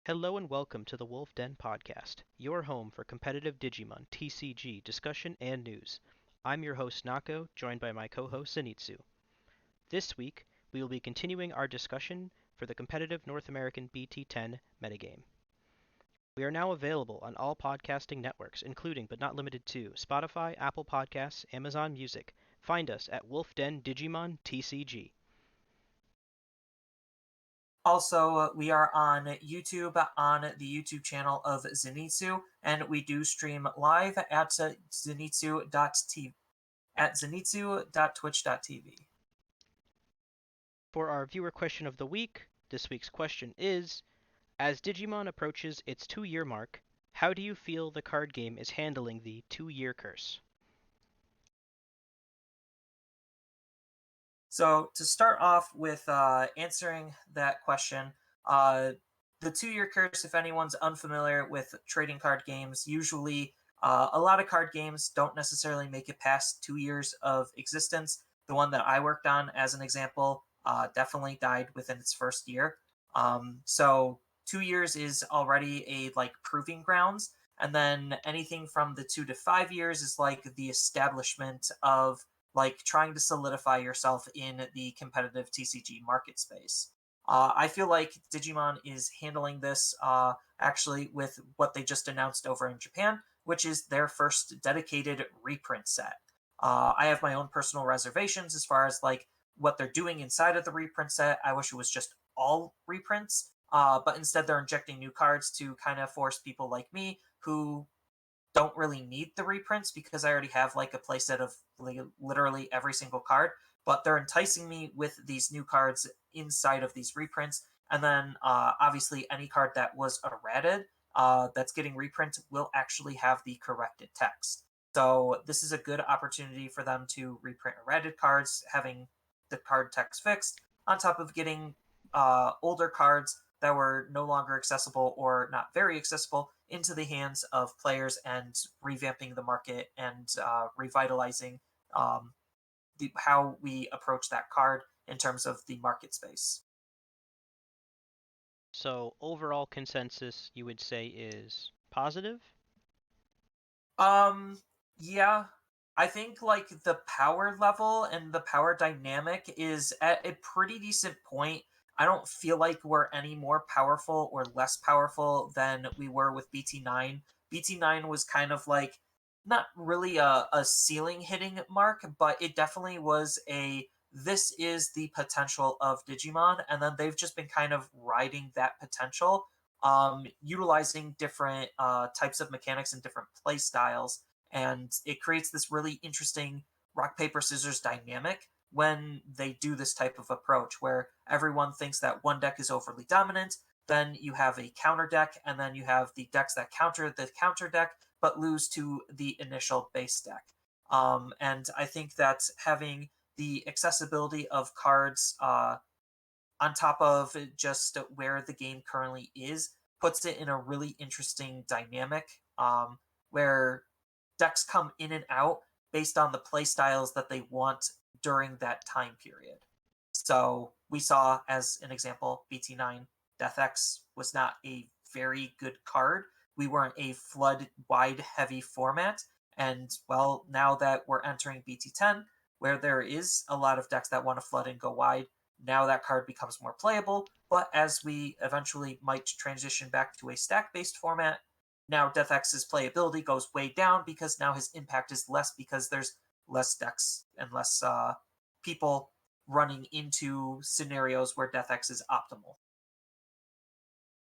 Hello and welcome to the Wolf Den Podcast, your home for competitive Digimon TCG discussion and news. I'm your host Nako, joined by my co-host Zenitsu. This week, we will be continuing our discussion for the competitive North American BT10 metagame. We are now available on all podcasting networks, including but not limited to Spotify, Apple Podcasts, Amazon Music. Find us at Wolf Den Digimon TCG. Also, we are on YouTube on the YouTube channel of Zenitsu, and we do stream live at zenitsu.tv at zenitsu.twitch.tv. For our viewer question of the week, this week's question is: as Digimon approaches its 2-year mark, how do you feel the card game is handling the 2-year curse? So, to start off with answering that question, uh, the 2 year curse, if anyone's unfamiliar with trading card games, usually a lot of card games don't necessarily make it past 2 years of existence. The one that I worked on, as an example, definitely died within its first year. So, 2 years is already a like proving grounds. And then anything from the 2 to 5 years is like the establishment of like trying to solidify yourself in the competitive TCG market space. I feel like Digimon is handling this actually with what they just announced over in Japan, which is their first dedicated reprint set. I have my own personal reservations as far as like what they're doing inside of the reprint set. I wish it was just all reprints, but instead they're injecting new cards to kind of force people like me who don't really need the reprints because I already have like a playset of like, literally every single card. But they're enticing me with these new cards inside of these reprints, and then obviously any card that was errated that's getting reprint will actually have the corrected text. So this is a good opportunity for them to reprint errated cards, having the card text fixed, on top of getting older cards that were no longer accessible or not very accessible into the hands of players and revamping the market and revitalizing um, how we approach that card in terms of the market space. So, overall consensus you would say is positive? Um, yeah, I think like the power level and the power dynamic is at a pretty decent point. I don't feel like we're any more powerful or less powerful than we were with BT9. BT9 was kind of like not really a ceiling hitting mark, but it definitely was a this is the potential of Digimon, and then they've just been kind of riding that potential, utilizing different types of mechanics and different play styles, and it creates this really interesting rock paper scissors dynamic when they do this type of approach, where everyone thinks that one deck is overly dominant. Then you have a counter deck, and then you have the decks that counter the counter deck but lose to the initial base deck. And I think that having the accessibility of cards on top of just where the game currently is puts it in a really interesting dynamic, where decks come in and out based on the play styles that they want during that time period. So we saw, as an example, BT9 Death X was not a very good card. We weren't a flood wide heavy format. And well, now that we're entering BT10, where there is a lot of decks that want to flood and go wide, now that card becomes more playable. But as we eventually might transition back to a stack based format, now Death X's playability goes way down because now his impact is less because there's less decks and less people running into scenarios where Death X is optimal.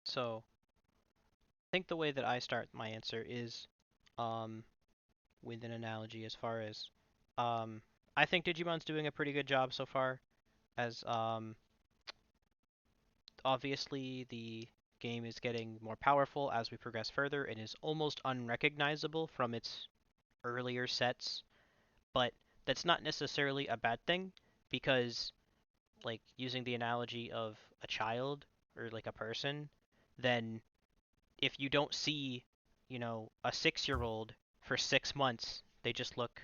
So, I think the way that I start my answer is um, with an analogy as far as um, I think Digimon's doing a pretty good job so far, as obviously the game is getting more powerful as we progress further and is almost unrecognizable from its earlier sets, but that's not necessarily a bad thing because, like, using the analogy of a child or like a person, then if you don't see, a 6-year-old for 6 months, they just look,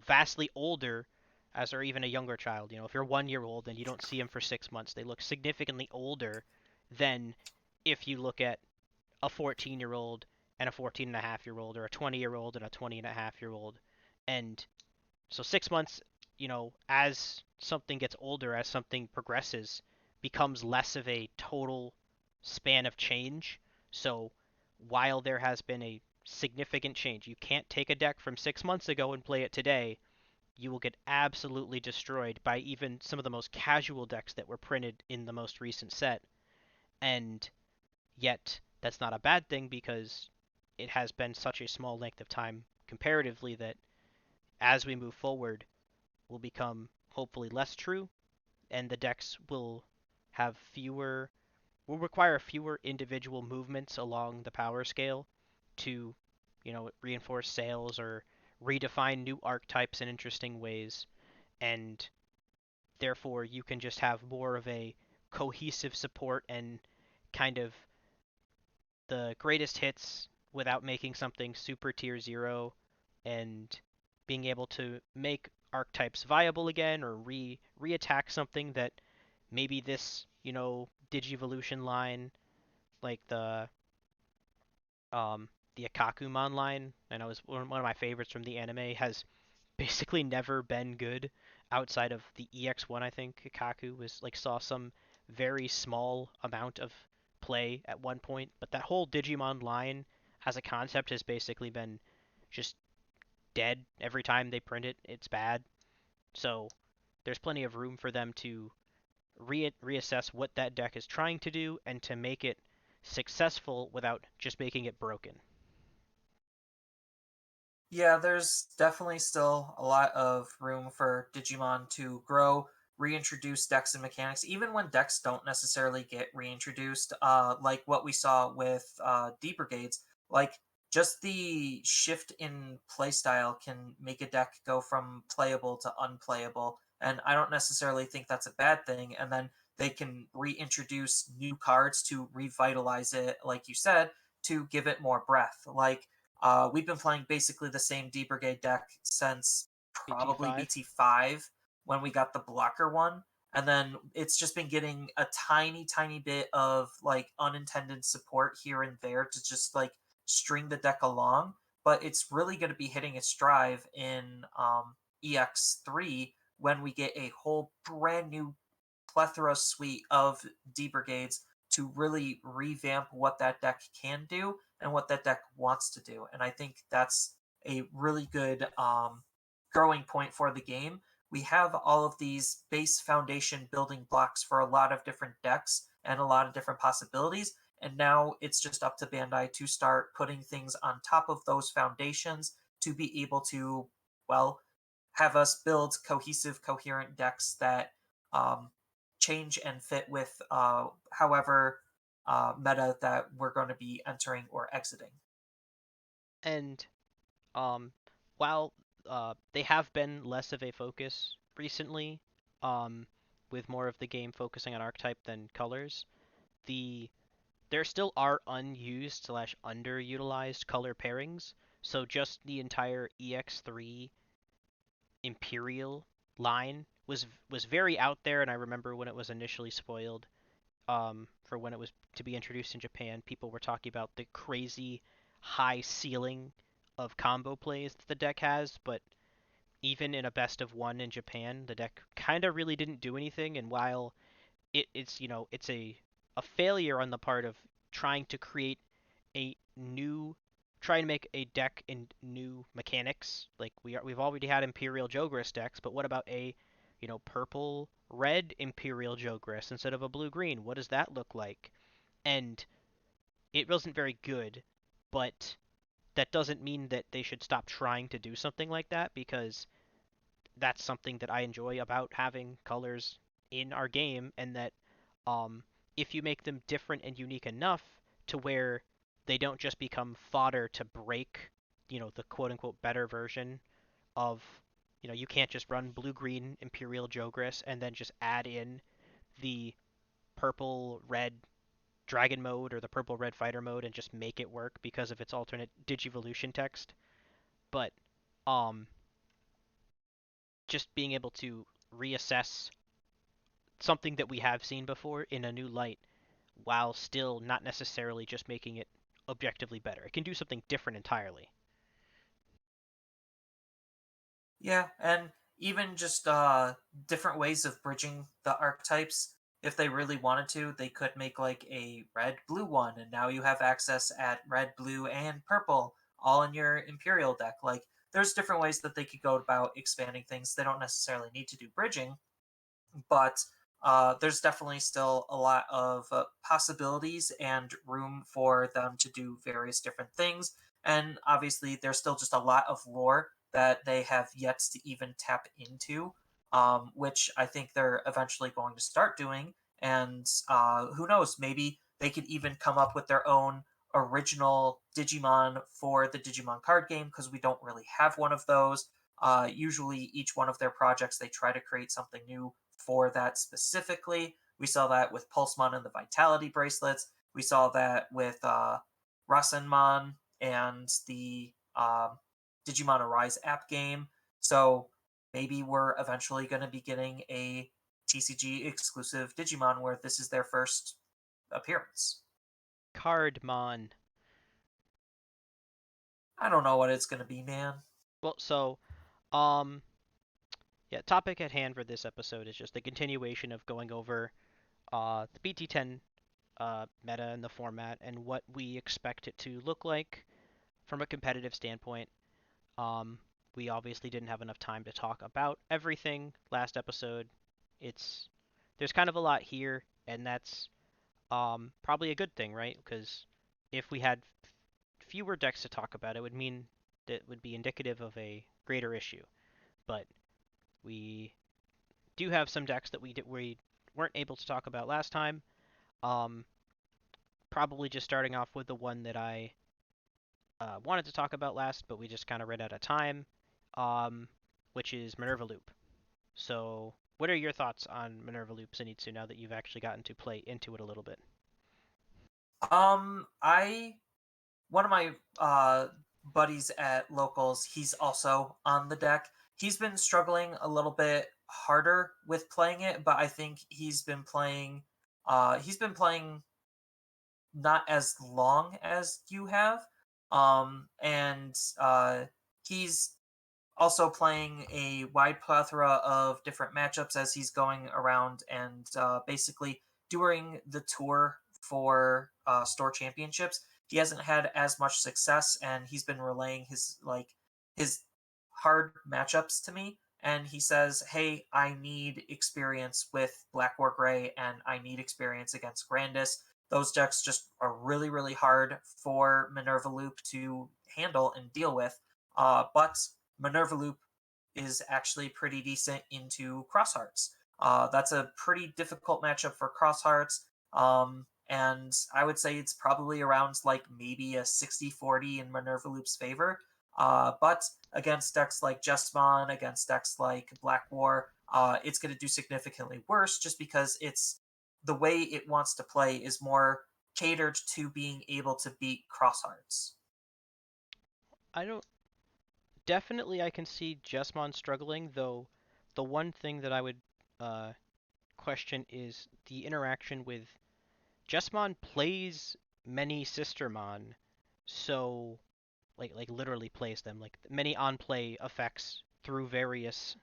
vastly older as or even a younger child. If you're 1 year old and you don't see them for 6 months, they look significantly older than if you look at a 14-year-old and a 14.5-year-old, or a 20-year-old and a 20.5-year-old. And so 6 months, as something gets older, as something progresses, becomes less of a total span of change. So while there has been a significant change, you can't take a deck from 6 months ago and play it today. You will get absolutely destroyed by even some of the most casual decks that were printed in the most recent set. And yet, that's not a bad thing because it has been such a small length of time comparatively that as we move forward, will become hopefully less true, and the decks have fewer, will require fewer individual movements along the power scale to, reinforce sales or redefine new archetypes in interesting ways, and therefore you can just have more of a cohesive support and kind of the greatest hits without making something super tier zero, and being able to make archetypes viable again or re-attack something that maybe this, Digivolution line, like the Akakumon line, and it was one of my favorites from the anime, has basically never been good outside of the EX1. I think Kaku was like saw some very small amount of play at one point, but that whole Digimon line as a concept has basically been just dead every time they print it. It's bad. So there's plenty of room for them to reassess what that deck is trying to do and to make it successful without just making it broken. Yeah, there's definitely still a lot of room for Digimon to grow, reintroduce decks and mechanics, even when decks don't necessarily get reintroduced, like what we saw with D Brigades. Like, just the shift in playstyle can make a deck go from playable to unplayable, and I don't necessarily think that's a bad thing. And then they can reintroduce new cards to revitalize it, like you said, to give it more breath. Like, we've been playing basically the same D Brigade deck since probably BT5. BT5 when we got the blocker one. And then it's just been getting a tiny, tiny bit of like unintended support here and there to just like string the deck along. But it's really going to be hitting its stride in EX3 when we get a whole brand new plethora suite of D Brigades to really revamp what that deck can do and what that deck wants to do. And I think that's a really good growing point for the game. We have all of these base foundation building blocks for a lot of different decks and a lot of different possibilities. And now it's just up to Bandai to start putting things on top of those foundations to be able to, well, have us build cohesive, coherent decks that um, change and fit with however meta that we're going to be entering or exiting. And um, while they have been less of a focus recently, um, with more of the game focusing on archetype than colors, the there still are unused slash underutilized color pairings. So just the entire EX3 Imperial line was very out there, and I remember when it was initially spoiled, for when it was to be introduced in Japan, people were talking about the crazy high ceiling of combo plays that the deck has, but even in a best of one in Japan, the deck kind of really didn't do anything. And while it's a failure on the part of trying to create a new trying to make a deck in new mechanics. Like we've already had Imperial Jogris decks, but what about a purple red Imperial Jogris instead of a blue green? What does that look like? And it wasn't very good, but that doesn't mean that they should stop trying to do something like that, because that's something that I enjoy about having colors in our game, and that um, if you make them different and unique enough to where they don't just become fodder to break, the quote unquote better version of, you can't just run blue green Imperial Jogris and then just add in the purple red dragon mode or the purple red fighter mode and just make it work because of its alternate Digivolution text. But um, just being able to reassess something that we have seen before in a new light while still not necessarily just making it objectively better. It can do something different entirely. Yeah, and even just different ways of bridging the archetypes. If they really wanted to, they could make like a red blue one, and now you have access at red, blue, and purple all in your Imperial deck. Like, there's different ways that they could go about expanding things. They don't necessarily need to do bridging, but there's definitely still a lot of possibilities and room for them to do various different things. And obviously, there's still just a lot of lore that they have yet to even tap into, which I think they're eventually going to start doing. And who knows, maybe they could even come up with their own original Digimon for the Digimon card game, because we don't really have one of those. Usually, each one of their projects, they try to create something new for that specifically. We saw that with Pulsemon and the Vitality bracelets. We saw that with Rasenmon and the Digimon Arise app game. So maybe we're eventually going to be getting a TCG exclusive Digimon where this is their first appearance. Cardmon. I don't know what it's going to be, man. Well, so um yeah, topic at hand for this episode is just the continuation of going over the BT10 meta and the format and what we expect it to look like from a competitive standpoint. Um, we obviously didn't have enough time to talk about everything last episode. It's there's kind of a lot here, and that's probably a good thing, right? Because if we had fewer decks to talk about, it would mean that would be indicative of a greater issue. But we do have some decks that we weren't able to talk about last time. Um, Probably just starting off with the one that I wanted to talk about last, but we just kind of ran out of time, um, which is Minerva Loop. So, what are your thoughts on Minerva Loop, Zenitsu, now that you've actually gotten to play into it a little bit? I one of my buddies at locals, he's also on the deck. He's been struggling a little bit harder with playing it, but I think he's been playing not as long as you have. And he's also playing a wide plethora of different matchups as he's going around and basically during the tour for store championships. He hasn't had as much success, and he's been relaying his hard matchups to me. And he says, "Hey, I need experience with Black War Gray, and I need experience against Grandis. Those decks just are really, really hard for Minerva Loop to handle and deal with. But Minerva Loop is actually pretty decent into Crosshearts. That's a pretty difficult matchup for Crosshearts. And I would say it's probably around like maybe a 60-40 in Minerva Loop's favor. But against decks like Jessamon, against decks like Black War, it's going to do significantly worse just because the way it wants to play is more catered to being able to beat Crosshearts. I don't. Definitely, I can see Jesmon struggling, though. The one thing that I would uh, question is the interaction with Jesmon plays many Sistermon, so like literally plays them, like many on play effects through various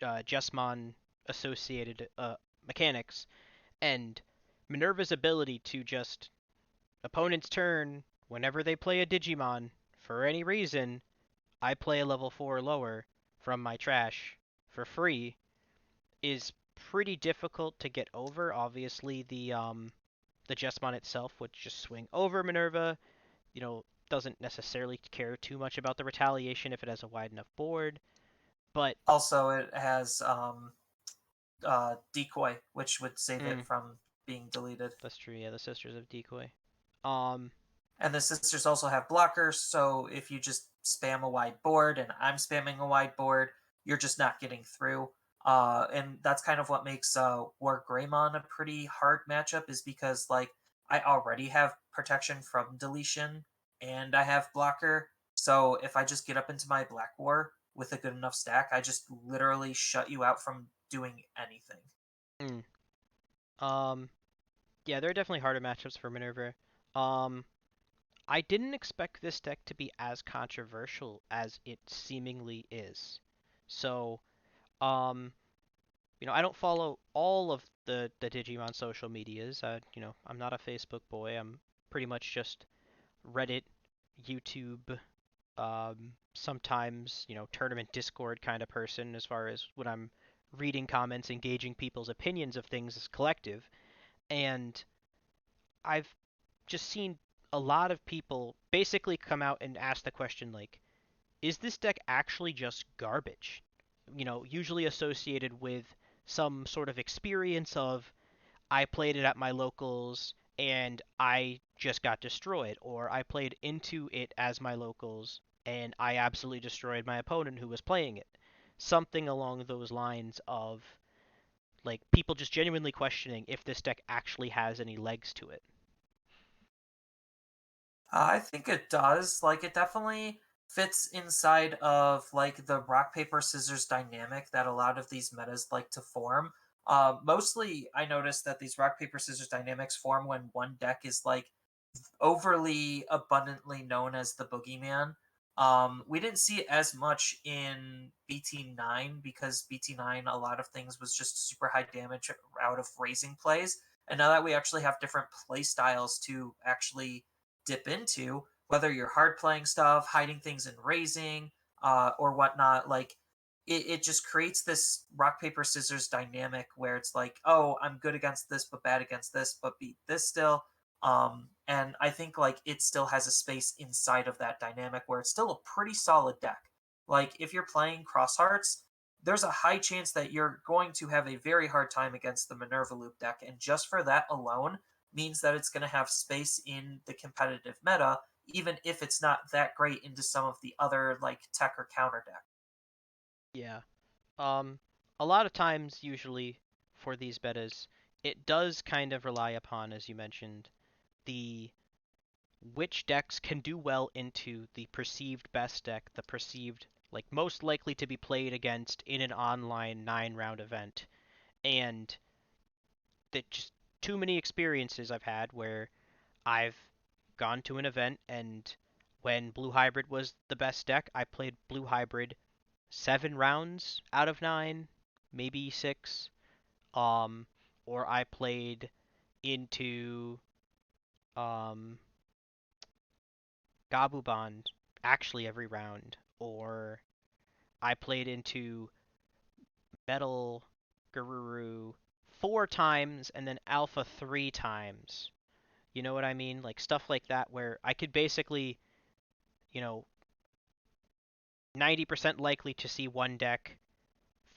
Jesmon associated mechanics, and Minerva's ability to just opponent's turn whenever they play a Digimon for any reason, I play a level 4 or lower from my trash for free is pretty difficult to get over. Obviously, the Jesmon itself would just swing over Minerva. Doesn't necessarily care too much about the retaliation if it has a wide enough board. But Also, it has decoy, which would save it mm, from being deleted. that's true. Yeah, the Sisters of Decoy. Um, And the sisters also have blockers, so if you just spam a wide board and I'm spamming a wide board, you're just not getting through. And that's kind of what makes War Greymon a pretty hard matchup, is because like I already have protection from deletion and I have blocker. So if I just get up into my Black War with a good enough stack, I just literally shut you out from doing anything. mm, um, Yeah, there are definitely harder matchups for Minerva. Um, I didn't expect this deck to be as controversial as it seemingly is. So, um, I don't follow all of the Digimon social medias. I'm not a Facebook boy. I'm pretty much just Reddit, YouTube, sometimes, tournament Discord kind of person as far as when I'm reading comments, engaging people's opinions of things as collective. And I've just seen a lot of people basically come out and ask the question like, is this deck actually just garbage? Usually associated with some sort of experience of I played it at my locals and I just got destroyed, or I played into it as my locals and I absolutely destroyed my opponent who was playing it. Something along those lines of like people just genuinely questioning if this deck actually has any legs to it. I think it does. Like, it definitely fits inside of like the rock paper scissors dynamic that a lot of these metas like to form. Mostly, I noticed that these rock paper scissors dynamics form when one deck is like overly abundantly known as the boogeyman. We didn't see it as much in BT9 because BT9 a lot of things was just super high damage out of raising plays, and now that we actually have different play styles to actually dip into, whether you're hard playing stuff, hiding things in raising, or whatnot, like it just creates this rock paper scissors dynamic where it's like, oh, I'm good against this but bad against this but beat this still. And I think like it still has a space inside of that dynamic where it's still a pretty solid deck. Like if you're playing Cross Hearts, there's a high chance that you're going to have a very hard time against the Minerva Loop deck, and just for that alone means that it's going to have space in the competitive meta, even if it's not that great into some of the other like tech or counter deck. Yeah. Um, a lot of times, usually for these betas, it does kind of rely upon, as you mentioned, the which decks can do well into the perceived best deck, the perceived like most likely to be played against in an online 9 round event. And that just too many experiences I've had where I've gone to an event and when Blue Hybrid was the best deck, I played Blue Hybrid 7 rounds out of 9, maybe 6. Um, or I played into um, Gabuban actually every round, or I played into Metal Garuru 4 times and then Alpha 3 times. You know what I mean? Like stuff like that where I could basically, you know, 90% likely to see one deck,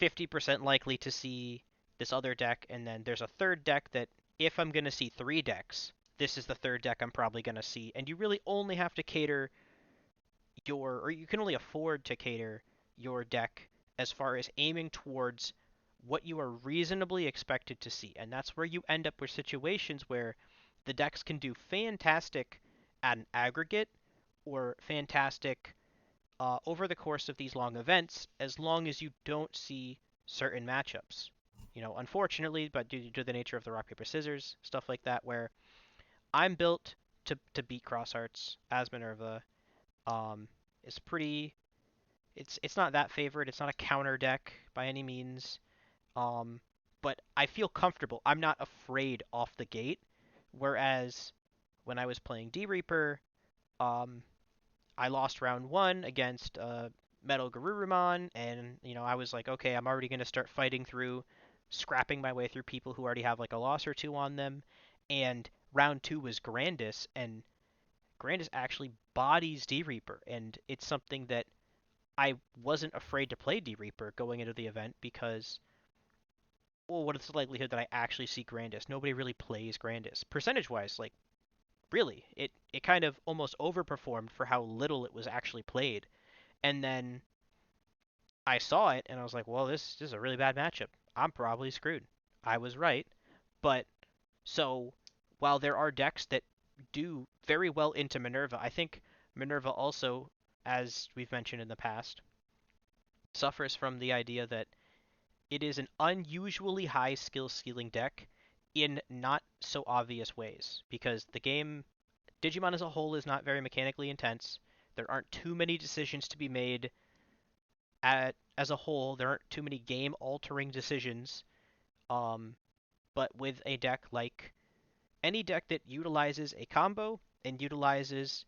50% likely to see this other deck, and then there's a third deck that if I'm going to see 3 decks, this is the third deck I'm probably going to see. And you really only have to cater or you can only afford to cater your deck as far as aiming towards what you are reasonably expected to see. And that's where you end up with situations where the decks can do fantastic at an aggregate or fantastic over the course of these long events, as long as you don't see certain matchups. Unfortunately, but due to the nature of the rock paper scissors stuff like that, where I'm built to beat Crosshearts as Minerva, um, is pretty. It's not that favored. It's not a counter deck by any means. Um, but I feel comfortable. I'm not afraid off the gate. Whereas when I was playing D Reaper, um, I lost round one against Metal Garurumon, and I was like, okay, I'm already gonna start fighting through, scrapping my way through people who already have like a loss or two on them. And round two was Grandis, and Grandis actually bodies D Reaper, and it's something that I wasn't afraid to play D Reaper going into the event because, well, what is the likelihood that I actually see Grandis? Nobody really plays Grandis. Percentage wise, like, really, it kind of almost overperformed for how little it was actually played. And then I saw it and I was like, well, this is a really bad matchup. I'm probably screwed. I was right. But so while there are decks that do very well into Minerva, I think Minerva also, as we've mentioned in the past, suffers from the idea that it is an unusually high skill ceiling deck in not so obvious ways because the game Digimon as a whole is not very mechanically intense. There aren't too many decisions to be made as a whole. There aren't too many game altering decisions. Um, but with a deck like any deck that utilizes a combo and utilizes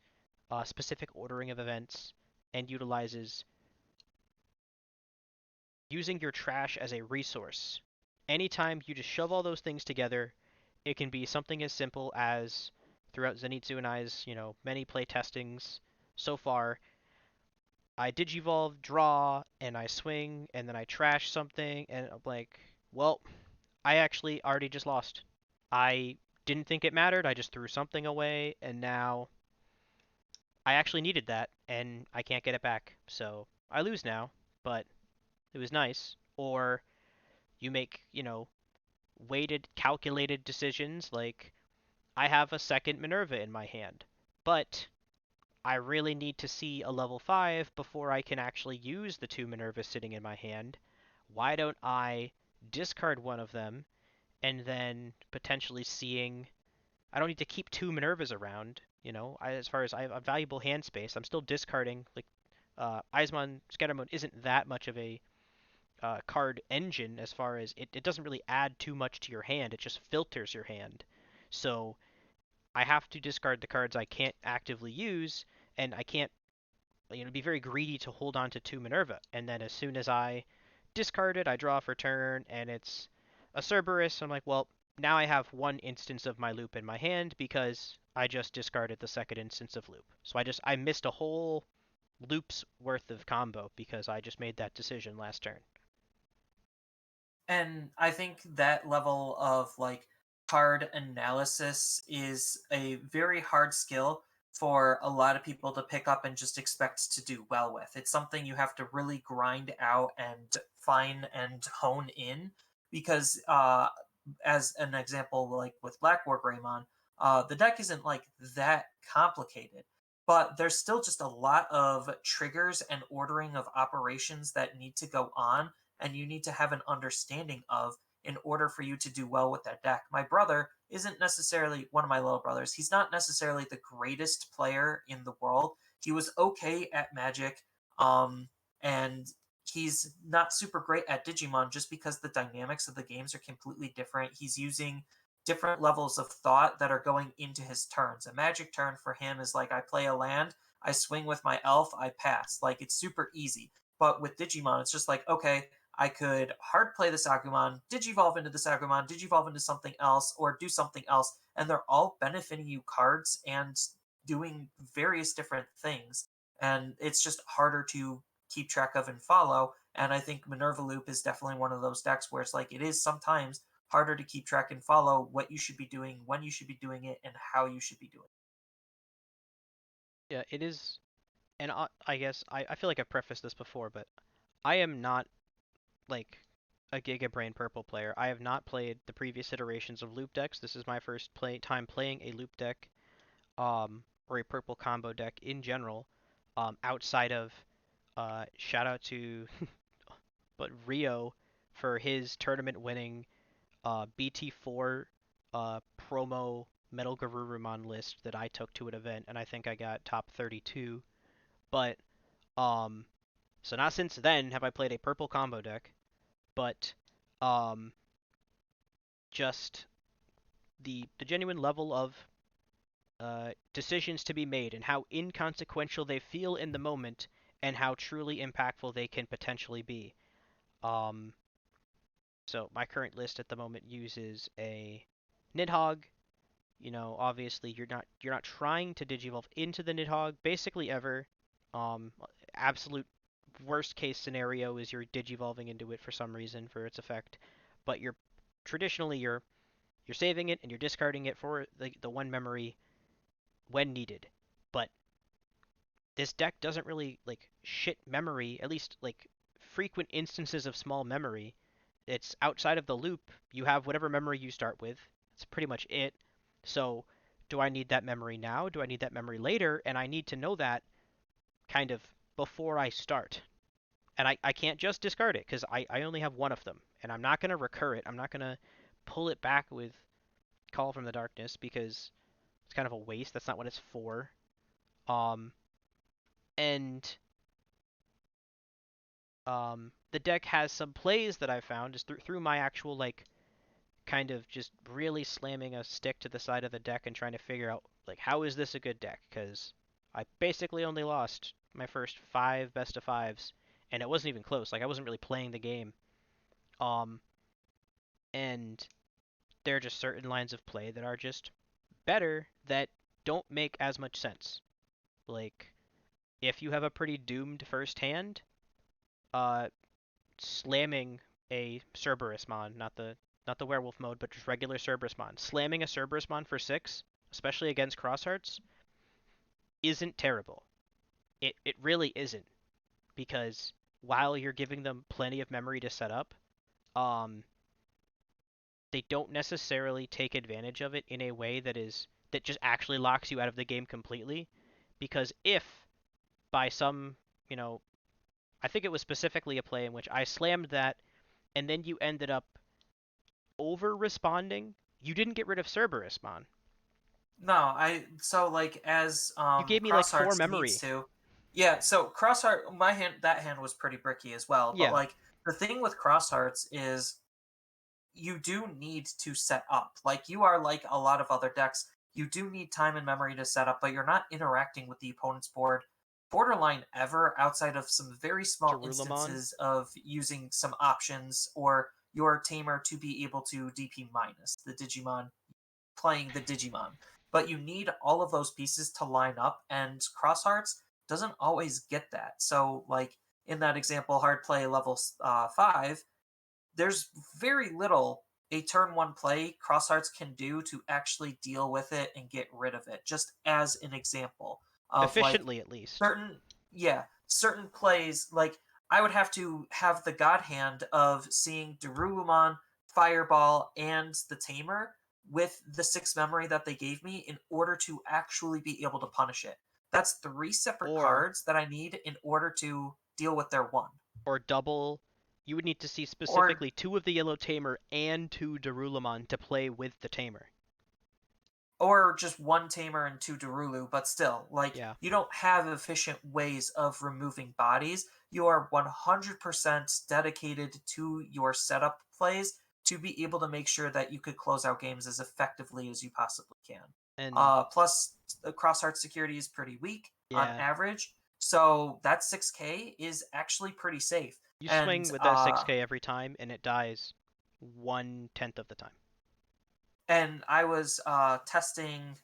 specific ordering of events and utilizes using your trash as a resource. Anytime you just shove all those things together, it can be something as simple as throughout Zenitsu and I's, many play testings so far, I digivolve, draw, and I swing, and then I trash something, and I'm like, well, I actually already just lost. I didn't think it mattered. I just threw something away, and now I actually needed that, and I can't get it back. So I lose now, but it was nice. Or you make, weighted, calculated decisions like I have a second Minerva in my hand, but I really need to see a level 5 before I can actually use the two Minervas sitting in my hand. Why don't I discard one of them and then potentially seeing I don't need to keep two Minervas around, as far as I have a valuable hand space, I'm still discarding like Eismon Scatter Mode isn't that much of a card engine as far as it doesn't really add too much to your hand. It just filters your hand. So I have to discard the cards I can't actively use, and I can't be very greedy to hold on to two Minerva. And then as soon as I discard it, I draw for turn, and it's a Cerberus. I'm like, well, now I have one instance of my loop in my hand because I just discarded the second instance of loop. So I missed a whole loop's worth of combo because I just made that decision last turn. And I think that level of like card analysis is a very hard skill for a lot of people to pick up and just expect to do well with. It's something you have to really grind out and fine and hone in because as an example, like with Black War Greymon, the deck isn't like that complicated, but there's still just a lot of triggers and ordering of operations that need to go on, and you need to have an understanding of in order for you to do well with that deck. My brother isn't necessarily one of my little brothers. He's not necessarily the greatest player in the world. He was okay at Magic, and he's not super great at Digimon just because the dynamics of the games are completely different. He's using different levels of thought that are going into his turns. A Magic turn for him is like I play a land, I swing with my elf, I pass. Like it's super easy. But with Digimon, it's just like, okay, I could hard play this Agumon, Digivolve into this Agumon, Digivolve into something else, or do something else, and they're all benefiting you cards and doing various different things. And it's just harder to keep track of and follow. And I think Minerva Loop is definitely one of those decks where it's like it is sometimes harder to keep track and follow what you should be doing, when you should be doing it, and how you should be doing it. Yeah, it is, and I guess I feel like I've prefaced this before, but I am not like a Giga Brain Purple player. I have not played the previous iterations of loop decks. This is my first time playing a loop deck, or a purple combo deck in general. Outside of shout out to but Rio for his tournament winning BT4 promo Metal Garurumon list that I took to an event, and I think I got top 32. But um, so not since then have I played a purple combo deck, but um, just the genuine level of decisions to be made and how inconsequential they feel in the moment and how truly impactful they can potentially be. Um, so my current list at the moment uses a Nidhogg. Obviously you're not trying to digivolve into the Nidhogg basically ever. Um, Absolute worst case scenario is you're digivolving into it for some reason for its effect, but you're saving it and you're discarding it for the one memory when needed. But this deck doesn't really like shit memory, at least like frequent instances of small memory. It's outside of the loop. You have whatever memory you start with. That's pretty much it. So, do I need that memory now? Do I need that memory later? And I need to know that kind of before I start. And I can't just discard it because I only have one of them. And I'm not going to recur it. I'm not going to pull it back with. Call from the Darkness because it's kind of a waste. That's not what it's for. Um, and the deck has some plays that I found just through my actual like kind of just really slamming a stick to the side of the deck and trying to figure out like how is this a good deck? Because I basically only lost my first 5 best of 5s, and it wasn't even close. Like I wasn't really playing the game. Um, and there are just certain lines of play that are just better that don't make as much sense. Like if you have a pretty doomed first hand, uh, slamming a Cerberusmon, not the werewolf mode, but just regular Cerberusmon. Slamming a Cerberusmon for 6, especially against Crosshearts, isn't terrible. It really isn't, because while you're giving them plenty of memory to set up, um, they don't necessarily take advantage of it in a way that just actually locks you out of the game completely. Because if by some, you know, I think it was specifically a play in which I slammed that, and then you ended up over responding, you didn't get rid of Cerberusmon. No, I so like as You gave me like 4 Crosshearts needs memory. to. Yeah, so Crossheart my hand that hand was pretty bricky as well, but Yeah, like the thing with Crosshearts is you do need to set up. Like you are like a lot of other decks, you do need time and memory to set up, but you're not interacting with the opponent's board borderline ever outside of some very small Darullamon. instances of using some options or your tamer to be able to DP minus the Digimon playing the Digimon. But you need all of those pieces to line up, and Crosshearts doesn't always get that. So, like in that example, hard play level 5, there's very little a turn one play Crosshearts can do to actually deal with it and get rid of it. Just as an example of like Efficiently, at least. certain, yeah, certain plays, like I would have to have the God Hand of seeing Darulumon, Fireball, and the Tamer with the 6 memory that they gave me in order to actually be able to punish it. That's 3 separate Or cards that I need in order to deal with their one. or double. You would need to see Or specifically 2 of the Yellow Tamer and 2 Darullamon to play with the Tamer. just one tamer and 2 Darulu, but still, like, Yeah. you don't have efficient ways of removing bodies. You are 100% dedicated to your setup plays to be able to make sure that you could close out games as effectively as you possibly can. And Plus, the crossheart security is pretty weak on yeah, average, so that 6K is actually pretty safe. you And swing with that 6k every time and it dies 1/10 of the time. I was testing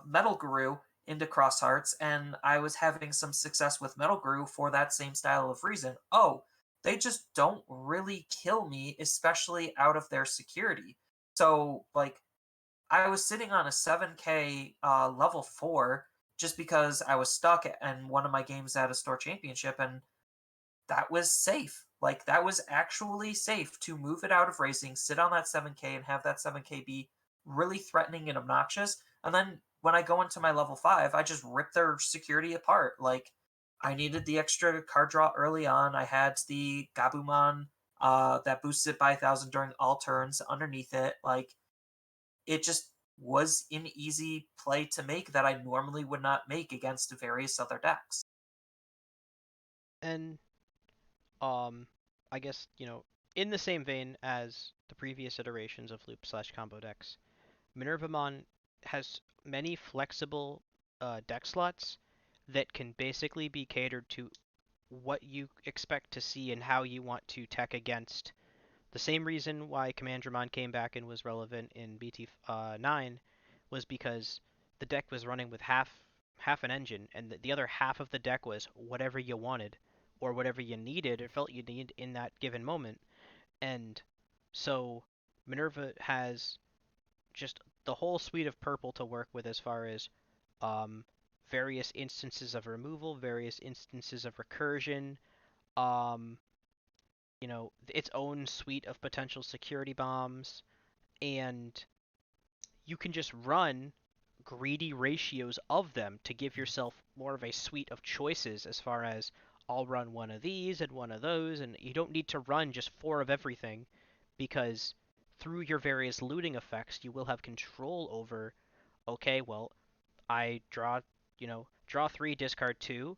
Metal Guru into Crosshearts, and I was having some success with Metal Guru for that same style of reason. Oh, they just don't really kill me, especially out of their security. So, like, I was sitting on a 7K level 4 just because I was stuck in one of my games at a store championship, and that was safe. Like that was actually safe to move it out of racing, sit on that 7K and have that 7K be really threatening and obnoxious. And then when I go into my level 5, I just rip their security apart. Like I needed the extra card draw early on. I had the Gabumon that boosted it by 1,000 during all turns underneath it. Like it just was an easy play to make that I normally would not make against various other decks. And um I guess, in the same vein as the previous iterations of loop/combo decks, Minervamon has many flexible deck slots that can basically be catered to what you expect to see and how you want to tech against. The same reason why Commandramon came back and was relevant in BT9 was because the deck was running with half an engine, and the other half of the deck was whatever you wanted or whatever you needed or felt you need in that given moment. And so Minerva has just the whole suite of purple to work with as far as um, various instances of removal, various instances of recursion, um, its own suite of potential security bombs, and you can just run greedy ratios of them to give yourself more of a suite of choices as far as I'll run one of these and one of those, and you don't need to run just 4 of everything because through your various looting effects, you will have control over, okay, well, I draw 3, discard 2.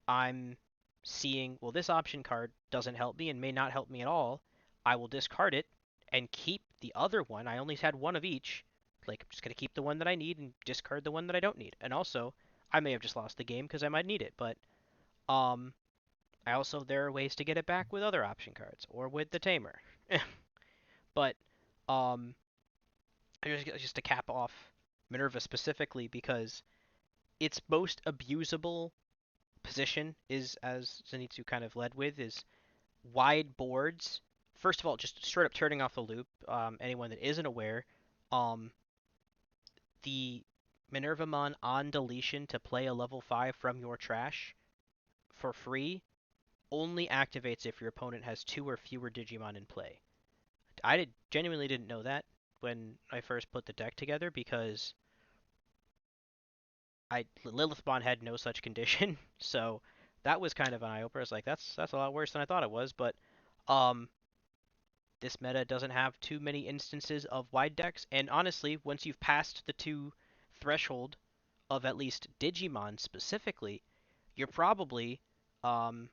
I'm seeing, well, this option card doesn't help me and may not help me at all. I will discard it and keep the other one. I only had one of each. Like, I'm just going to keep the one that I need and discard the one that I don't need. And also, I may have just lost the game because I might need it, but um, I also, there are ways to get it back with other option cards or with the Tamer. But um, just to cap off Minerva specifically, because its most abusable position is, as Zenitsu kind of led with, is wide boards. First of all, just straight up turning off the loop. Anyone that isn't aware, um, the Minervamon on deletion to play a level 5 from your trash for free only activates if your opponent has 2 or fewer Digimon in play. Genuinely didn't know that when I first put the deck together because Lilithmon had no such condition, so that was kind of an eye opener. I was like, that's a lot worse than I thought it was, but um, this meta doesn't have too many instances of wide decks, and honestly, once you've passed the 2 threshold of at least Digimon specifically, you're probably, um,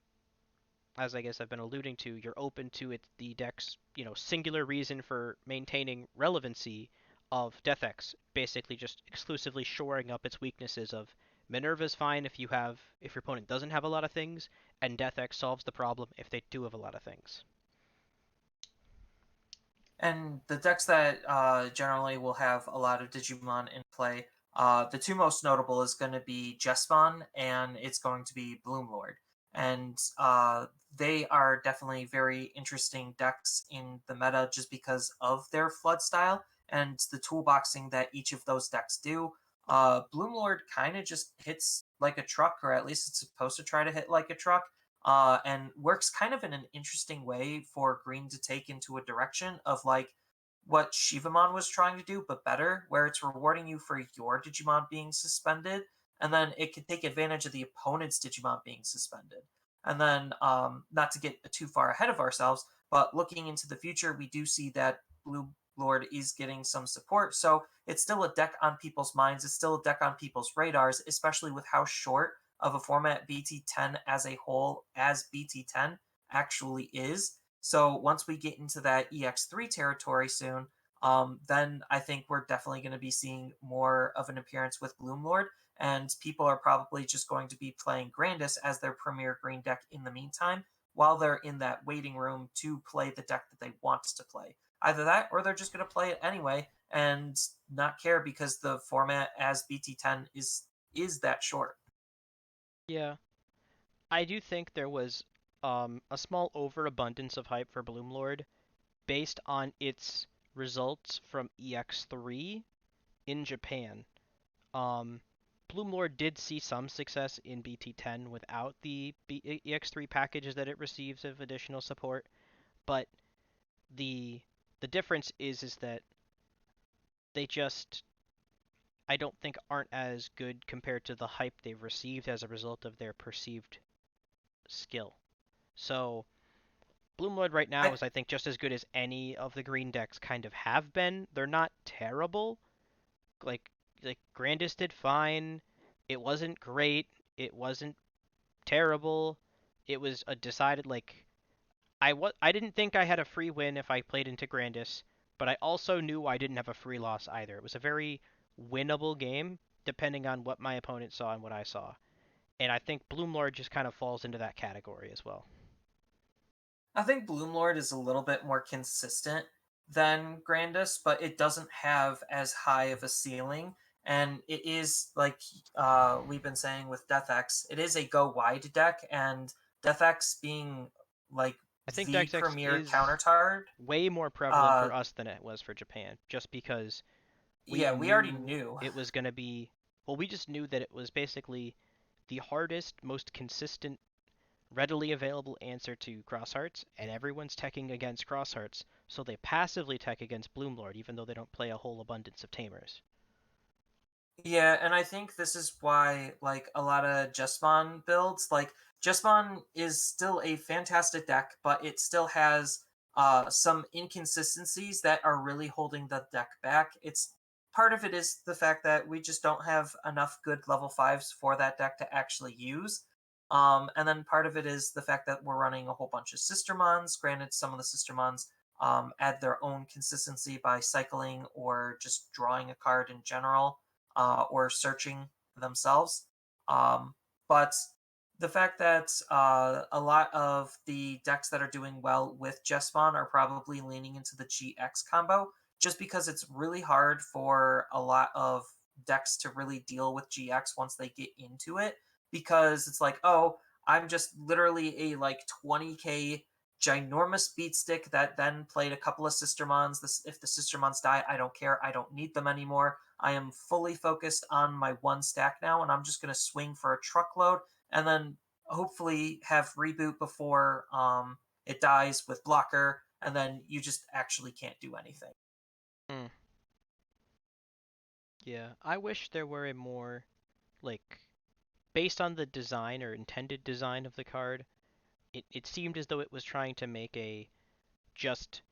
as I guess I've been alluding to, you're open to the deck's singular reason for maintaining relevancy of Death X, basically just exclusively shoring up its weaknesses of Minerva's fine if your opponent doesn't have a lot of things, and Death X solves the problem if they do have a lot of things. And the decks that generally will have a lot of Digimon in play, the two most notable is going to be Jesmon and it's going to be Bloomlord. And they are definitely very interesting decks in the meta just because of their flood style and the toolboxing that each of those decks do. Bloomlord kind of just hits like a truck, or at least it's supposed to try to hit like a truck, and works kind of in an interesting way for Green to take into a direction of like what Shivamon was trying to do, but better, where it's rewarding you for your Digimon being suspended, and then it can take advantage of the opponent's Digimon being suspended. And then, not to get too far ahead of ourselves, but looking into the future, we do see that Blue Lord is getting some support. So it's still a deck on people's minds. It's still a deck on people's radars, especially with how short of a format BT10 as a whole as BT10 actually is. So once we get into that EX3 territory soon, then I think we're definitely going to be seeing more of an appearance with Gloomlord, and people are probably just going to be playing Grandis as their premier green deck in the meantime, while they're in that waiting room to play the deck that they want to play. Either that, or they're just going to play it anyway and not care because the format as BT10 is that short. Yeah, I do think there was a small overabundance of hype for Bloomlord based on its results from EX3 in Japan. Um, Bloomlord did see some success in BT10 without the EX3 packages that it receives of additional support, but the the difference is that they just, I don't think, aren't as good compared to the hype they've received as a result of their perceived skill. So Bloomlord right now I, is, I think, just as good as any of the green decks kind of have been. They're not terrible. Like Grandis did fine. It wasn't great. It wasn't terrible. It was a decided, like, I didn't think I had a free win if I played into Grandis, but I also knew I didn't have a free loss either. It was a very winnable game depending on what my opponent saw and what I saw. And I think Bloomlord just kind of falls into that category as well. I think Bloomlord is a little bit more consistent than Grandis, but it doesn't have as high of a ceiling. And it is like we've been saying with Death X, it is a go wide deck, and Death X being like I think the Dex X premier is countercard. way more prevalent Uh, for us than it was for Japan, just because we yeah, we already knew knew. it was going to be, well, we just knew that it was basically the hardest, most consistent, readily available answer to Crosshearts, and everyone's teching against Crosshearts, so they passively tech against Bloomlord, even though they don't play a whole abundance of Tamers. Yeah, and I think this is why like a lot of Jesmon builds, like Jesmon is still a fantastic deck, but it still has some inconsistencies that are really holding the deck back. It's part of it is the fact that we just don't have enough good level fives for that deck to actually use. And then part of it is the fact that we're running a whole bunch of sister mons. Granted, some of the sister mons add their own consistency by cycling or just drawing a card in general, or searching themselves. Um, but the fact that a lot of the decks that are doing well with Jesmon are probably leaning into the GX combo, just because it's really hard for a lot of decks to really deal with GX once they get into it, because it's like, oh, I'm just literally a like 20k ginormous beat stick that then played a couple of sister mons. This, if the sister mons die, I don't care. I don't need them anymore. I am fully focused on my one stack now, and I'm just going to swing for a truckload and then hopefully have reboot before it dies with blocker, and then you just actually can't do anything. Hmm. Yeah, I wish there were a more like based on the design or intended design of the card. It seemed as though it was trying to make a just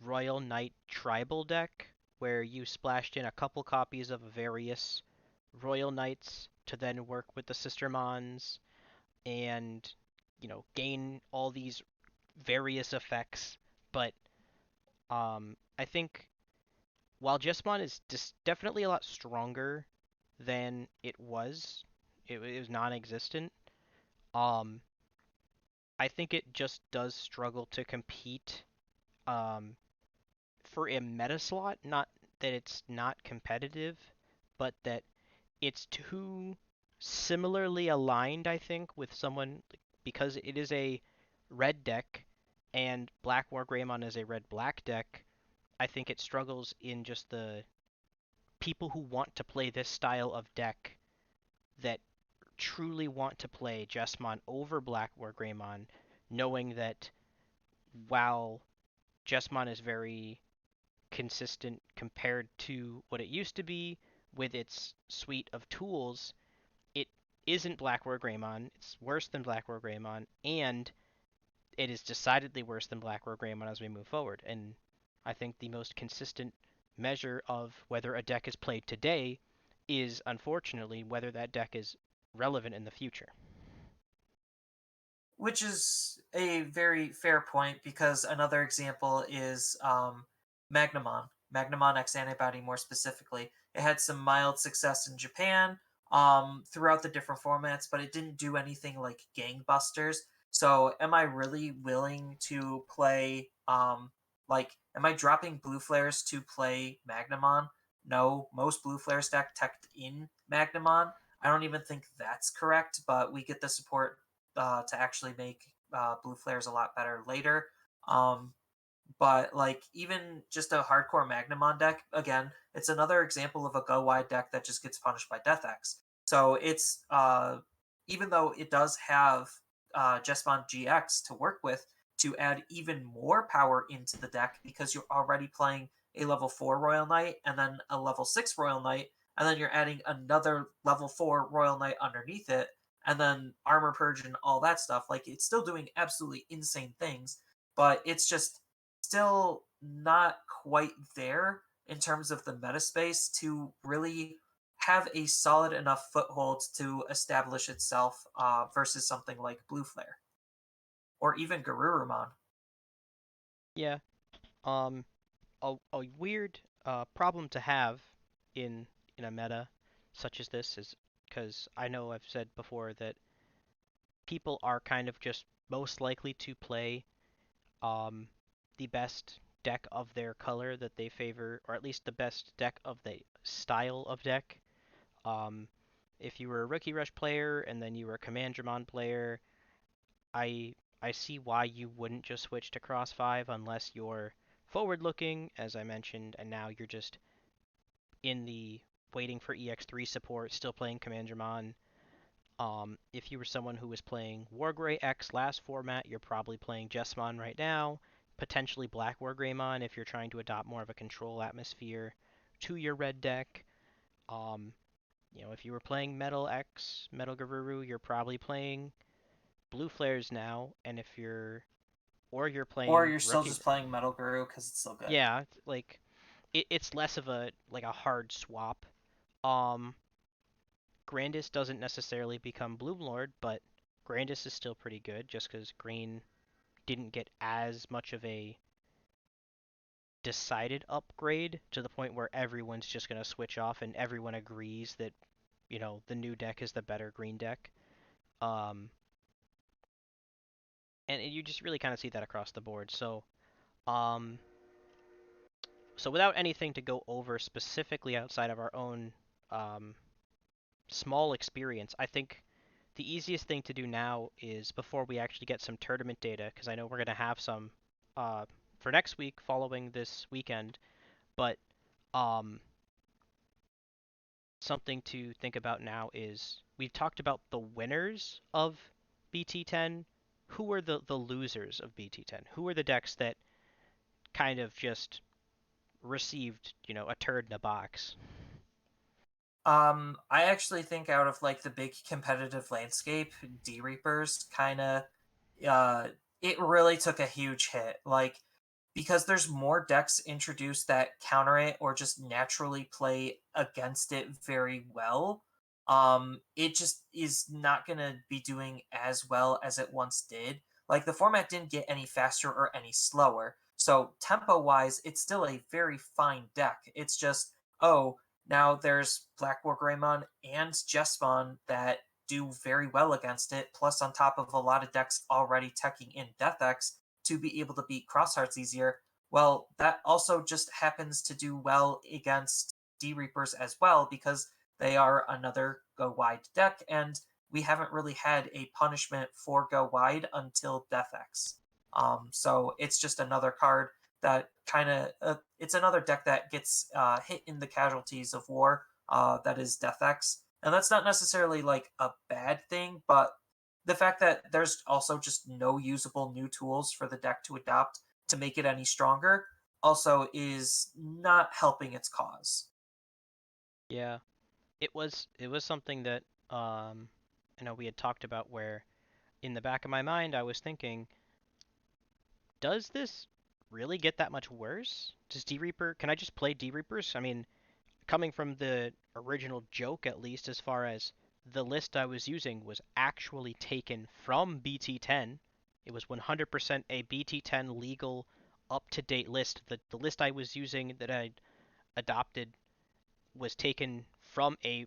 Royal Knight tribal deck where you splashed in a couple copies of various Royal Knights to then work with the Sister Mons and gain all these various effects. But I think while Jesmon is definitely a lot stronger than it was non-existent. Um, I think it just does struggle to compete um, for a meta slot. Not that it's not competitive, but that it's too similarly aligned, I think, with someone because it is a red deck and Black War Greymon is a red black deck. I think it struggles in just the people who want to play this style of deck that truly want to play Jesmon over Black War Greymon, knowing that while Jesmon is very consistent compared to what it used to be with its suite of tools, it isn't Black War Greymon. It's worse than Black War Greymon, and it is decidedly worse than Black War Greymon as we move forward. And I think the most consistent measure of whether a deck is played today is unfortunately whether that deck is relevant in the future. Which is a very fair point, because another example is Magnamon. Magnamon X Antibody, more specifically. It had some mild success in Japan throughout the different formats, but it didn't do anything like gangbusters. So, am I really willing to play, am I dropping Blue Flares to play Magnamon? No, most Blue Flares deck teched in Magnamon. I don't even think that's correct, but we get the support to actually make blue flares a lot better later. Um, but like even just a hardcore Magnamon deck, again, it's another example of a go wide deck that just gets punished by Death X. So it's even though it does have Jesmon GX to work with to add even more power into the deck, because you're already playing a level 4 Royal Knight and then a level 6 Royal Knight, and then you're adding another level 4 Royal Knight underneath it, and then Armor Purge and all that stuff. Like, it's still doing absolutely insane things, but it's just still not quite there in terms of the meta space to really have a solid enough foothold to establish itself versus something like Blue Flare or even Garurumon. Yeah, um, a weird problem to have in in a meta such as this is because I know I've said before that people are kind of just most likely to play um, the best deck of their color that they favor, or at least the best deck of the style of deck. Um, if you were a Rookie Rush player and then you were a Commandramon player, I see why you wouldn't just switch to Cross 5 unless you're forward looking, as I mentioned, and now you're just in the waiting for EX3 support, still playing Commandramon. If you were someone who was playing Wargrey X last format, you're probably playing Jesmon right now, potentially Black Wargreymon if you're trying to adopt more of a control atmosphere to your red deck. Um, if you were playing Metal X, Metal Garuru, you're probably playing Blue Flares now, and if you're or you're Or playing you're still rookie. just playing Metal Guru because it's still good. Yeah, like it's less of a like a hard swap. Um, Grandis doesn't necessarily become Bloom Lord, but Grandis is still pretty good just because green didn't get as much of a decided upgrade to the point where everyone's just going to switch off and everyone agrees that, the new deck is the better green deck. Um, and you just really kind of see that across the board. Um, so without anything to go over specifically outside of our own um, small experience, I think the easiest thing to do now is before we actually get some tournament data, because I know we're going to have some uh, for next week following this weekend, but um, something to think about now is we've talked about the winners of BT10. Who are the losers of BT10? Who are the decks that kind of just received, a turd in a box? I actually think out of like the big competitive landscape, D Reapers kind of, uh, it really took a huge hit. Like, because there's more decks introduced that counter it or just naturally play against it very well. It just is not gonna be doing as well as it once did. Like the format didn't get any faster or any slower. So tempo wise, it's still a very fine deck. It's just, oh, now there's Black War Greymon and Jessamon that do very well against it, plus on top of a lot of decks already teching in Death X to be able to beat Crosshearts easier. Well, that also just happens to do well against D Reapers as well because they are another go wide deck, and we haven't really had a punishment for go wide until Death X. So it's just another card that kind of it's another deck that gets hit in the casualties of war. That is Death X, and that's not necessarily like a bad thing, but the fact that there's also just no usable new tools for the deck to adopt to make it any stronger also is not helping its cause. Yeah, it was something that I know we had talked about where in the back of my mind I was thinking, does this really get that much worse? Does D Reaper can I just play D Reapers? I mean, coming from the original joke at least as far as the list I was using was actually taken from BT10. It was 100% a BT10 legal up-to-date list. The list I was using that I adopted was taken from it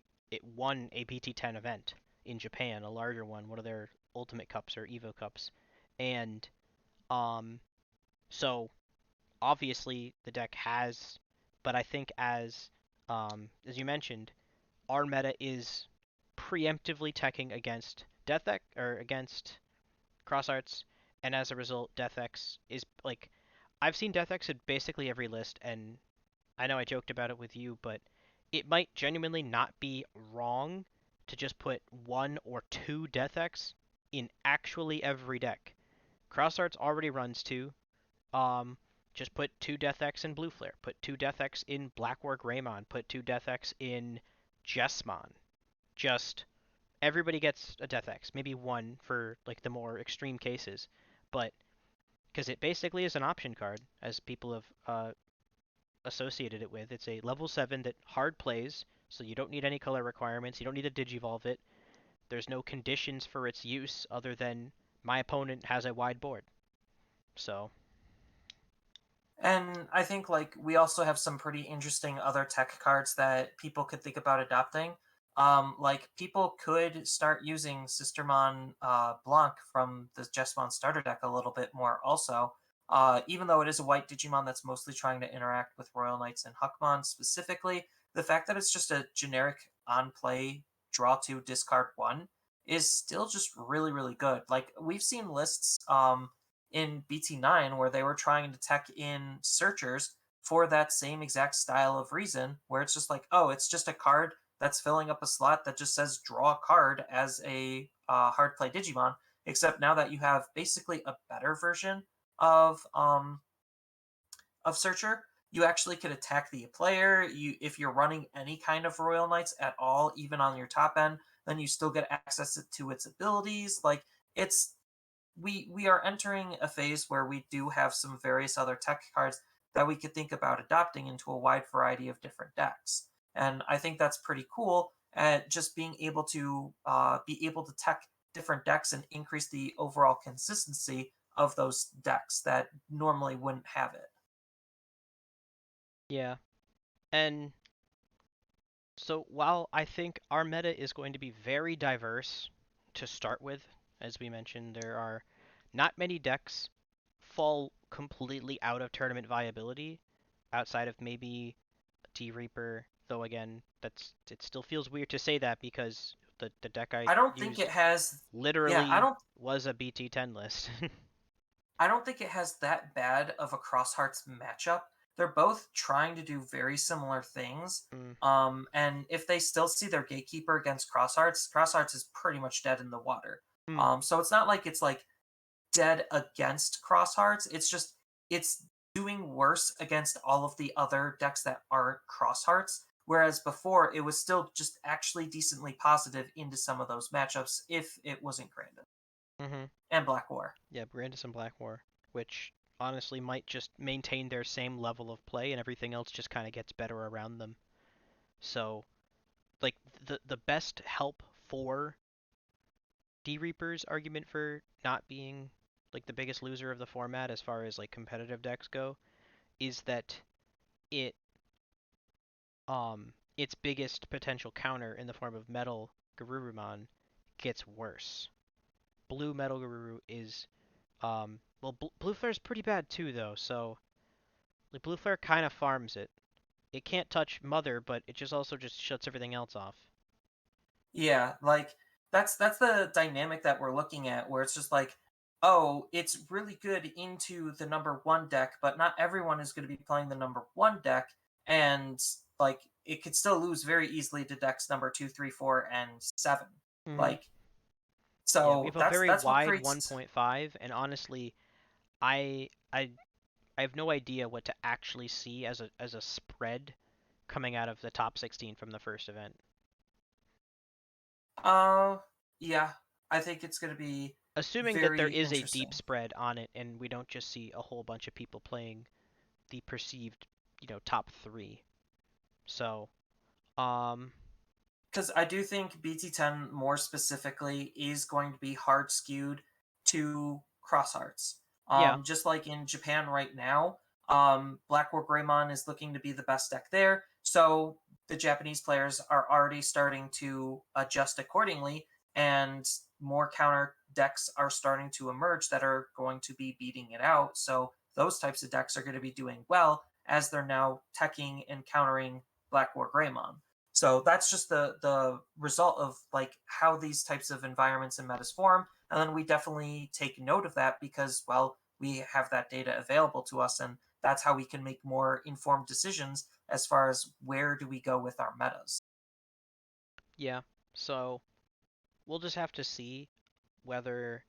won a BT10 event in Japan, a larger one of their Ultimate Cups or Evo Cups. And um so obviously the deck has, but I think as you mentioned, our meta is preemptively teching against Death X or against Cross Arts, and as a result, Death X is like I've seen Death X in basically every list, and I know I joked about it with you, but it might genuinely not be wrong to just put one or two Death X in actually every deck. Cross Arts already runs two. Um, just put two Death X in Blue Flare. Put two Death X in Black War Greymon. Put two Death X in Jessmon. Just everybody gets a Death X, maybe one for like the more extreme cases, but because it basically is an option card, as people have associated it with. It's a level 7 that hard plays, so you don't need any color requirements. You don't need to digivolve it. There's no conditions for its use other than my opponent has a wide board. So, And I think like we also have some pretty interesting other tech cards that people could think about adopting. Like people could start using Sistermon Blanc from the Jessamon starter deck a little bit more also. Even though it is a white Digimon that's mostly trying to interact with Royal Knights and Huckmon specifically, the fact that it's just a generic on play draw two discard one is still just really really good. Like we've seen lists in BT9 where they were trying to tech in searchers for that same exact style of reason, where it's just like, oh, it's just a card that's filling up a slot that just says draw a card as a hard play Digimon. Except now that you have basically a better version of Searcher, you actually could attack the player. You, if you're running any kind of Royal Knights at all, even on your top end, then you still get access to its abilities. Like it's we are entering a phase where we do have some various other tech cards that we could think about adopting into a wide variety of different decks. And I think that's pretty cool at just being able to be able to tech different decks and increase the overall consistency of those decks that normally wouldn't have it. Yeah. And so while I think our meta is going to be very diverse to start with, as we mentioned, there are not many decks fall completely out of tournament viability outside of maybe T Reaper, though again, it still feels weird to say that because the deck I I don't think it used has yeah, literally was a BT10 list. I don't think it has that bad of a Cross Hearts matchup. They're both trying to do very similar things. mm, And if they still see their gatekeeper against Cross Hearts is pretty much dead in the water. mm, So it's not like it's like dead against Cross Hearts. It's just it's doing worse against all of the other decks that aren't Cross Hearts. Whereas before, it was still just actually decently positive into some of those matchups if it wasn't granted. mm-hmm. And Black War. Yeah, Brandis and Black War, which honestly might just maintain their same level of play and everything else just kind of gets better around them. So, like the best help for D Reaper's argument for not being like the biggest loser of the format as far as like competitive decks go is that it its biggest potential counter in the form of Metal Garurumon gets worse. Blue Metal Garuru is well Blue Flare's pretty bad too though, so like Blue Flare kind of farms it. It can't touch Mother, but it just also just shuts everything else off. Yeah, like that's the dynamic that we're looking at where it's just like, oh, it's really good into the number one deck, but not everyone is going to be playing the number one deck, and like it could still lose very easily to decks number two, three, four, and seven. Hmm. Like Yeah, we so have a that's very that's what wide creates 1.5, and honestly, I I I have no idea what to actually see as a spread coming out of the top 16 from the first event. uh yeah, I think it's gonna be Assuming that there very is a deep interesting. spread on it and we don't just see a whole bunch of people playing the perceived, top 3. So, um Because I do think BT10 more specifically is going to be hard skewed to cross hearts. yeah. Just like in Japan right now, Black War Greymon is looking to be the best deck there. So the Japanese players are already starting to adjust accordingly, and more counter decks are starting to emerge that are going to be beating it out. So those types of decks are going to be doing well as they're now teching and countering Black War Greymon. So that's just the result of like how these types of environments and metas form, and then we definitely take note of that because well we have that data available to us, and that's how we can make more informed decisions as far as where do we go with our metas. Yeah. So, we'll just have to see whether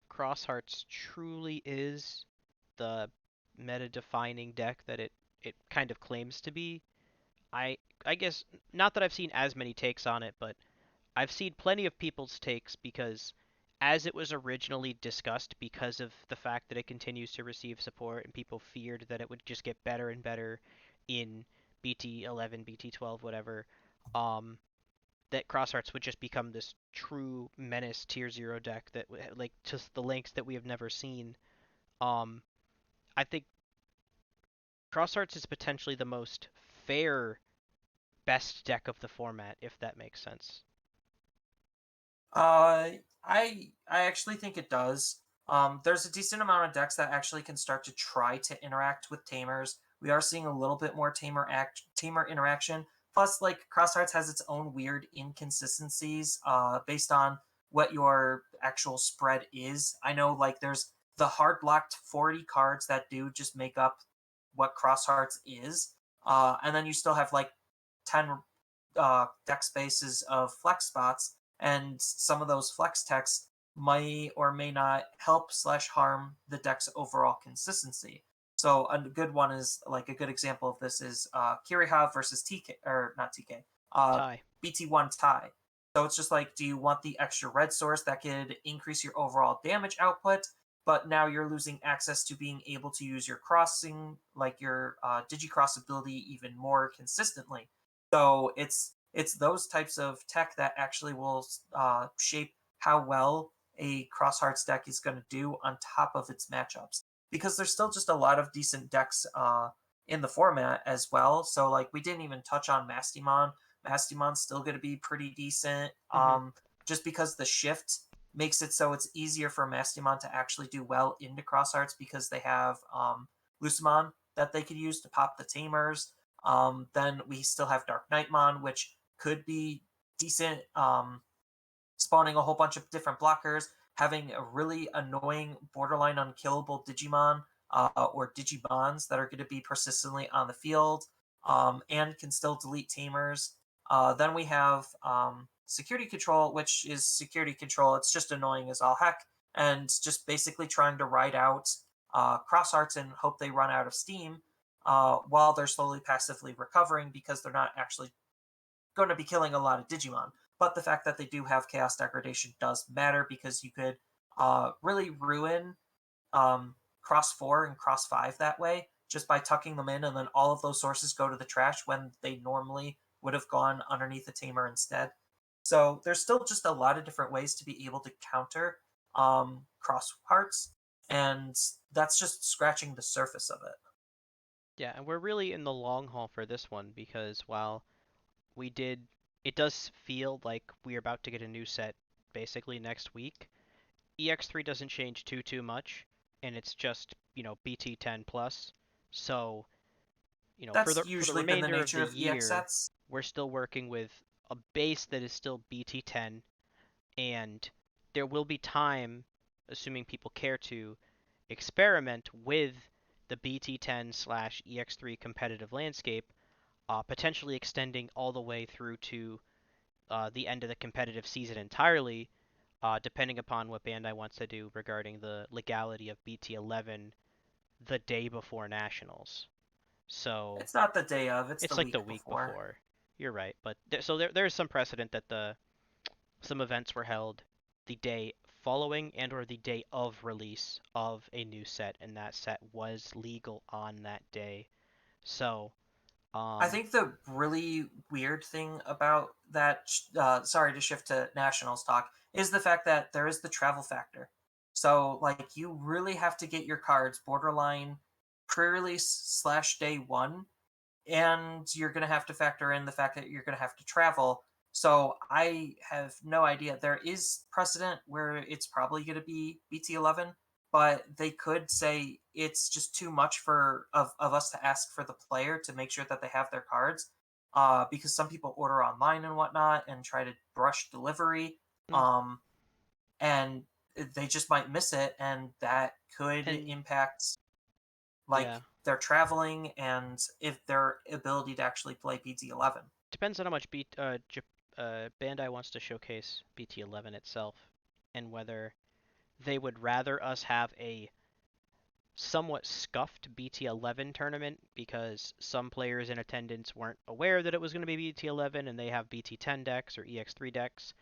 Cross Hearts truly is the meta defining deck that it kind of claims to be. I I guess not that I've seen as many takes on it, but I've seen plenty of people's takes because as it was originally discussed because of the fact that it continues to receive support and people feared that it would just get better and better in BT11, BT12, whatever, um that Crosshearts would just become this true menace tier 0 deck that like just the lengths that we have never seen. Um I think Crosshearts is potentially the most fair best deck of the format if that makes sense. Uh, I actually think it does. There's a decent amount of decks that actually can start to try to interact with tamers. We are seeing a little bit more tamer interaction. Plus, like Crosshearts has its own weird inconsistencies based on what your actual spread is. I know like there's the hard blocked 40 cards that do just make up what Crosshearts is. And then you still have like 10 deck spaces of flex spots, and some of those flex techs may or may not help slash harm the deck's overall consistency. So a good one is like a good example of this is Kiriha versus TK or not TK, Tie. BT1 tie. So it's just like, do you want the extra red source that could increase your overall damage output, but now you're losing access to being able to use your crossing, like your Digicross ability, even more consistently. So it's those types of tech that actually will shape how well a Cross Hearts deck is going to do on top of its matchups. Because there's still just a lot of decent decks in the format as well. So like we didn't even touch on Mastimon. Mastimon's still going to be pretty decent. Hmm. Just because the shift makes it so it's easier for Mastimon to actually do well into Cross Arts because they have Lucimon that they could use to pop the Tamers. Then we still have Dark Knightmon, which could be decent, spawning a whole bunch of different blockers, having a really annoying, borderline unkillable Digimon or Digimons that are going to be persistently on the field and can still delete Tamers. Then we have Security Control, which is Security Control. It's just annoying as all heck, and just basically trying to ride out Cross Arts and hope they run out of steam while they're slowly passively recovering because they're not actually going to be killing a lot of Digimon. But the fact that they do have Chaos Degradation does matter because you could really ruin Cross 4 and Cross 5 that way just by tucking them in, and then all of those sources go to the trash when they normally would have gone underneath the Tamer instead. So there's still just a lot of different ways to be able to counter Cross Hearts, and that's just scratching the surface of it. Yeah, and we're really in the long haul for this one because while we did, it does feel like we're about to get a new set basically next week. EX3 doesn't change too much, and it's just BT10 plus. So for That's the usually been the remainder of nature the of EX year, sets. we're still working with a base that is still BT10, and there will be time, assuming people care to, experiment with the BT10 slash EX3 competitive landscape, potentially extending all the way through to the end of the competitive season entirely, depending upon what Bandai wants to do regarding the legality of BT11 the day before Nationals. So It's not the day of, it's the it's like the week week before. before. You're right, but there's some precedent that some events were held the day following and or the day of release of a new set, and that set was legal on that day. So, I um, think the really weird thing about that, sorry to shift to Nationals talk, is the fact that there is the travel factor. So, like, you really have to get your cards borderline pre release slash day one, and you're going to have to factor in the fact that you're going to have to travel. So I have no idea. There is precedent where it's probably going to be BT11, but they could say it's just too much for of us to ask for the player to make sure that they have their cards, because some people order online and whatnot and try to rush delivery, mm, um, and they just might miss it, and that could and impact like yeah, their traveling and if their ability to actually play BT11. depends on how much Bandai wants to showcase BT11 itself, and whether they would rather us have a somewhat scuffed BT11 tournament because some players in attendance weren't aware that it was going to be BT11 and they have BT10 decks or EX3 decks,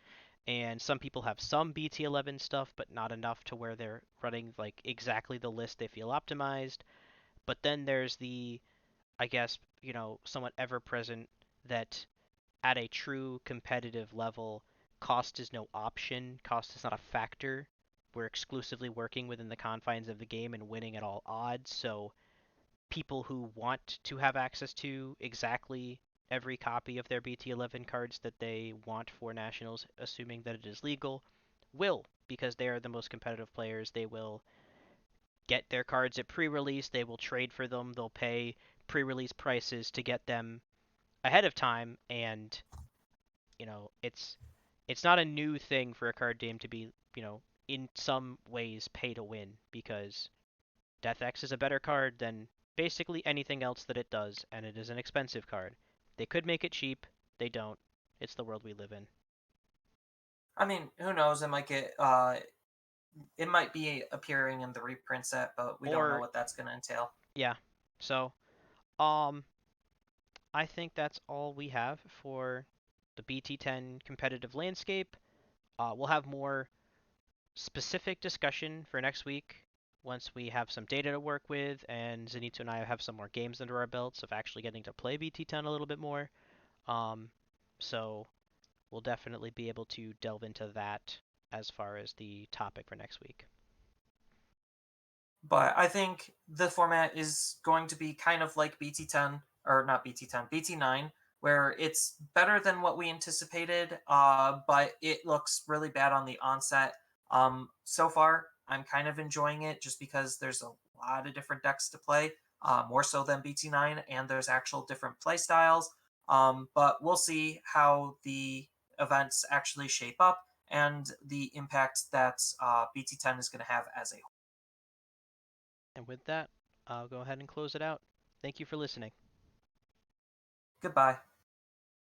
and some people have some BT11 stuff but not enough to where they're running like exactly the list they feel optimized. But then there's the, I guess, somewhat ever present that at a true competitive level, cost is no option, cost is not a factor. We're exclusively working within the confines of the game and winning at all odds, so people who want to have access to exactly every copy of their BT11 cards that they want for Nationals, assuming that it is legal, will, because they are the most competitive players. They will get their cards at pre release, they will trade for them, they'll pay pre release prices to get them ahead of time, and it's not a new thing for a card game to be, in some ways pay to win because Death X is a better card than basically anything else that it does, and it is an expensive card. They could make it cheap, they don't. It's the world we live in. I mean, who knows? It might be appearing in the reprint set, but we don't know Or what that's going to entail. yeah. So, um I think that's all we have for the BT10 competitive landscape. We'll have more specific discussion for next week once we have some data to work with, and Zenitsu and I have some more games under our belts of actually getting to play BT10 a little bit more. Um, so we'll definitely be able to delve into that as far as the topic for next week. But I think the format is going to be kind of like BT10, or not BT10, BT9, where it's better than what we anticipated, but it looks really bad on the onset. So far, I'm kind of enjoying it just because there's a lot of different decks to play, more so than BT9, and there's actual different play styles. But we'll see how the events actually shape up and the impact that BT10 is going to have as a whole. And with that, I'll go ahead and close it out. Thank you for listening. Goodbye.